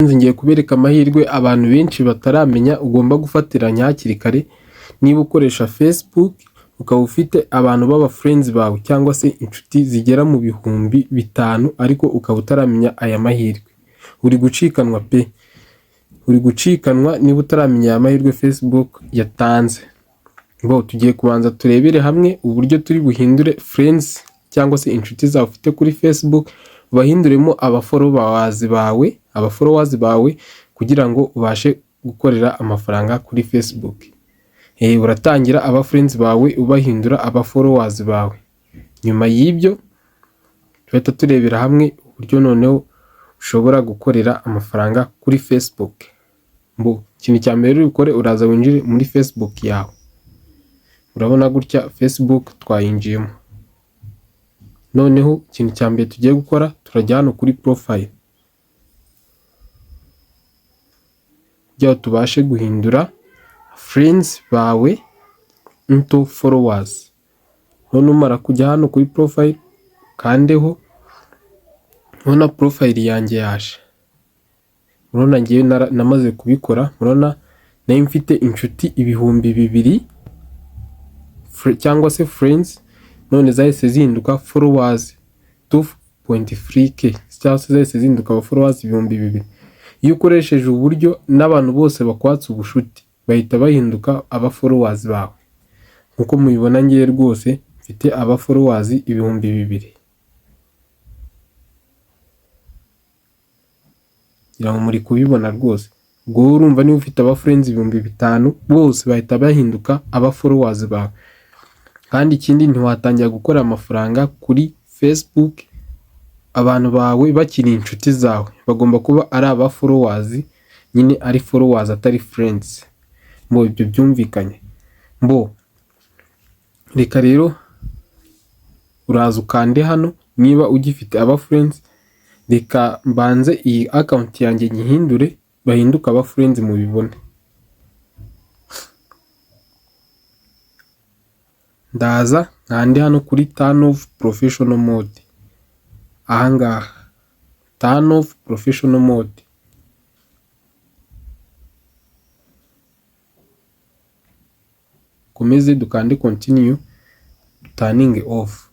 Ngiye kubereka amahirwe abantu benshi bataramenya ugomba gufatiranya hakiri kare. Niba ukoresha Facebook ukaba ufite abantu b'aba friends bawe cyangwa se inshuti zigera mu bihumbi 5 ariko ukaba utaramenya aya mahirwe, uri gucikanwa pe, uri gucikanwa niba utaramenya aya mahirwe Facebook yatanze. Tugiye kubanza turebere hamwe uburyo turi buhindure friends cyangwa se inshuti zawe ufite kuri Facebook bahinduremo abafollowers bawe kugira ngo ubashe gukorera amafaranga kuri Facebook. Uratangira aba friends bawe ubahindura aba followers bawe. Nyuma y'ibyo tuhita turebera hamwe uburyo noneho ushobora gukorera amafaranga kuri Facebook. Ikintu cya mbere uri gukore, uraza winjire muri Facebook yawe. Urabona gutya Facebook twayinjiyemo. Noneho ikintu cya mbere tugiye gukora, turajya hano kuri profile kugira ngo tubashe guhindura friends bawe into followers. None umara kujya hano kuri profile kandeho, ubona profile yanjye yaje. Urabona ngiye namaze kubikora. Urabona nayo mfite inshuti 2,000 cyangwa se friends, none zahise zihinduka followers 2.3k cyangwa se zahise zihinduka followers 2,000. Iyo ukoresheje uburyo n'abantu bose bakwatsa ubushuti bahita bahinduka aba followers bawe. Nkuko mubibona ngiye rwose mfite aba followers 2,000. Ngira muri kubibona rwose. Ubwo urumva niba ufite aba friends 5,000 bose bahita bahinduka aba followers bawe. Kandi ikindi ntiwatangira gukora amafaranga kuri Facebook abantu bawe bakiri inshuti zawe, bagomba kuba ari aba followers, nyine ari followers atari friends. Ibyo byumvikanye. Reka rero uraza ukande hano niba ugifite aba friends. Reka mbanze iyi account yanjye nyihindure bahinduka aba friends mubibone. Ndaza nkande hano kuri turn off professional mode. Ahangaha turn off professional mode. Komeze dukande continue, turning off.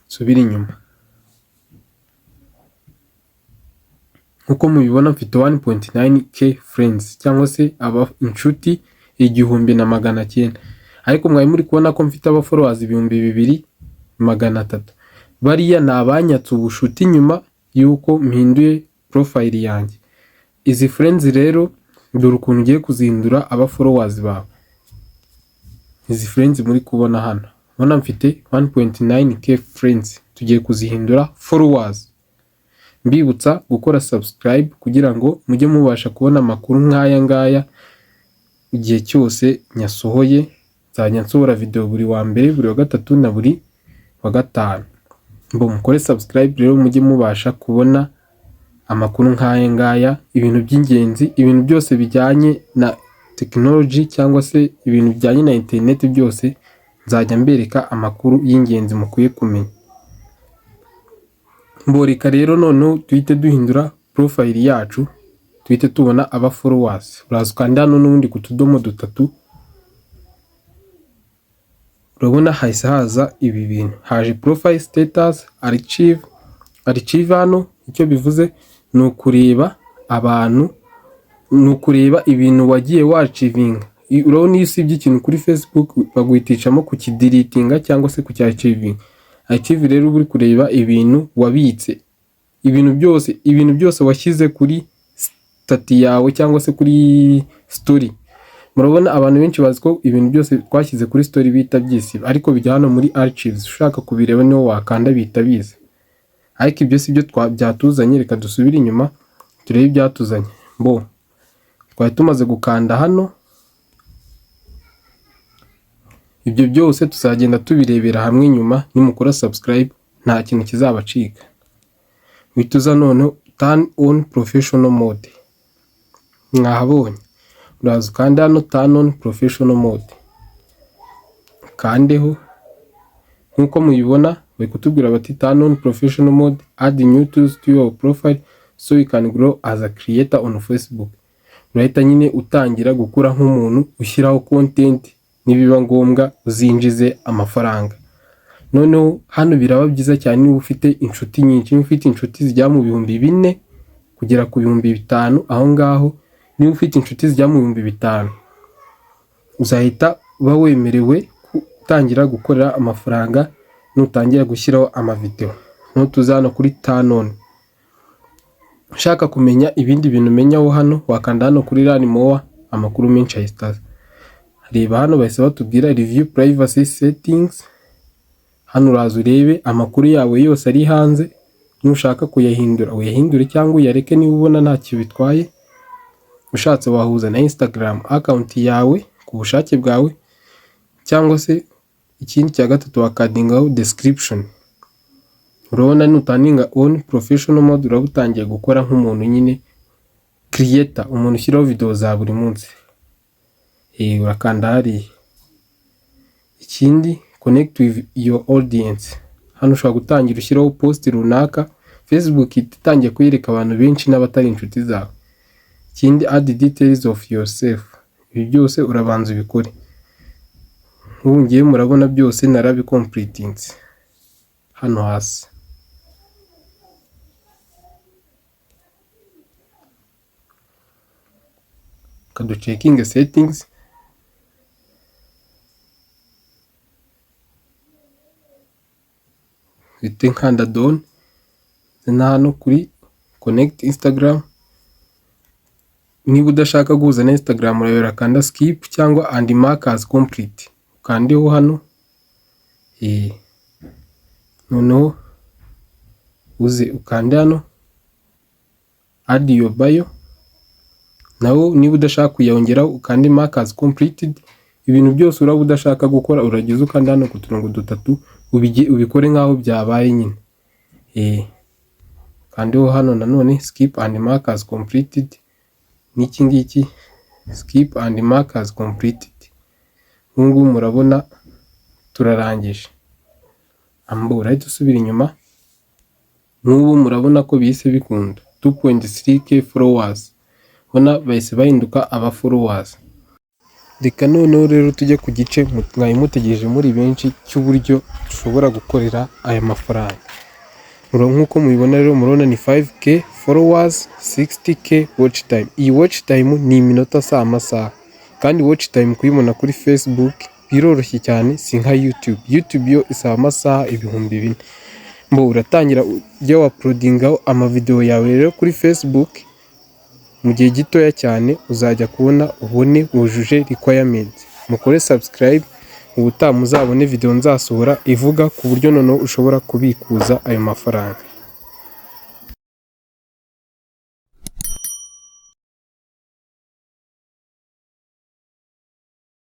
Subira inyuma. Nkuko mubibona mfite 1.9k friends cyangwa se aba inshuti 1,900. Ariko mwari muri kubona ko mfite aba followers 2,300. Bariya ni abanyatse ubushuti nyuma yuko mpinduye profile yanjye. Izi friends rero dore ukuntu ugiye kuzihindura aba followers bawe. Izi friends muri kubona hano, ubona mfite 1.9k friends, tugiye kuzihindura followers. Mbibutsa gukora subscribe kugira ngo mujye mubasha kubona amakuru nk'aya ngaya igihe cyose nyasohoye. Nzajya nsohora video buri wa mbere, buri wa gatatu na buri wa gatanu. Mukore subscribe rero mujye mubasha kubona amakuru nk'aya ngaya, ibintu by'ingenzi, ibintu byose bijyanye na technology cyangwa se ibintu bijyanye na internet byose nzajya mbereka amakuru y'ingenzi mukwiye kumenya. Reka rero noneho tuhite duhindura profile yacu, tuhite tubona aba followers. Uraza ukanda hano n'ubundi ku tudomo 3. Urabona hahise haza ibi bintu, haje profile status, archive. Hano icyo bivuze ni ukureba abantu, ni ukureba ibintu wagiye warchivinga. Urabona iyo usibye ikintu kuri Facebook baguhiticamo kukideletinga cyangwa se kucyarchivinga. Archive rero uri kureba ibintu wabitse, ibintu byose washyize kuri stati yawe cyangwa se kuri story. Murabona abantu benshi bazi ko ibintu byose twashyize kuri story bita byisiba, ariko bijya hano muri archives. Ushaka kubireba niho wakanda bita bize. Ariko ibyo si byo byatuzanye. Reka dusubire inyuma turebe ibyatuzanye. Twari tumaze gukanda hano, ibyo byose tuzagenda tubirebera hamwe nyuma. Nimukora subscribe nta kintu kizabacika. Bituza none turn on professional mode. Mwahabonye. Uraza ukanda hano turn on professional mode. Kandeho. Nkuko mubibona bari kutubwira bati turn on professional mode, add new tools to your profile so you can grow as a creator on Facebook. Urahita nyine utangira gukura nk'umuntu ushyiraho content, nibiba ngombwa uzinjize amafaranga. Noneho hano biraba byiza cyane niba ufite inshuti nyinshi, niba ufite inshuti zijya mu 4,000 kugera ku 5,000, aho ngaho niba ufite inshuti zijya mu 5,000 uzahita uba wemerewe gutangira gukorera amafaranga nutangira gushyiraho amavideo. Tuzana kuri turn on. Ushaka kumenya ibindi bintu menyaho hano wakanda hano kuri learn more, amakuru menshi ahita. Reba hano bahise batubwira review privacy settings. Hano uraza urebe amakuru yawe yose ari hanze, nushaka kuyahindura uyahindure cyangwa uyareke niba ubona ntacyo bitwaye. Ushatse wahuza na Instagram account yawe ku bushake bwawe, cyangwa se ikindi cya gatatu wakadingaho description. Urabona nutaninga on professional mode urabutangiye gukora nk'umuntu nyine creator, umuntu ushyiraho video za buri munsi. Urakanda hari ikindi connect with your audience. Hano ushobora gutangira ushyiraho post runaka, Facebook itangiye kuyereka abantu benshi n'abatari inshuti zawe. Ikindi add details of yourself. Ibi byose urabanza ubikore. Ubu ngiye murabona byose narabicompletinze hano hasi. Kadu checking settings. Nkanda done. Na hano kuri connect Instagram. Niba udashaka guhuza na Instagram urayora kanda skip cyangwa and mark as complete. Kandiho hano. Noneho uze ukande hano add your bio. Naho niba udashaka kuyongeraho ukande mark as completed. Ibintu byose uraba udashaka gukora urageze ukanda hano ku turongo dutatu ubikore nkaho byabaye nyine. Kandiho hano nanone skip and mark as completed. Niki ngiki skip and mark as completed. Ngubu murabona turarangije. Right usubira inyuma. Ngubu murabona ko bise bikunda 2.3k followers. Bona bahise bahinduka aba followers. Reka noneho rero tujye ku gice mwayimutegereje muri benshi cy'uburyo dushobora gukorera aya mafaranga. Nkuko mubibona rero murabona ni 5k followers, 60k watch time. Iyi watch time ni iminota saa amasaha. Kandi watch time kuyibona kuri Facebook biroroshye cyane, si nka YouTube. YouTube yo isaba amasaha 2,000. Uratangira ujya uploadingaho amavideo yawe rero kuri Facebook mu gihe gitoya cyane uzajya kubona ubone wujuje requirement. Mukore subscribe ubutaha muzabone video nzasohora ivuga ku buryo noneho ushobora kubikuza ayo mafaranga.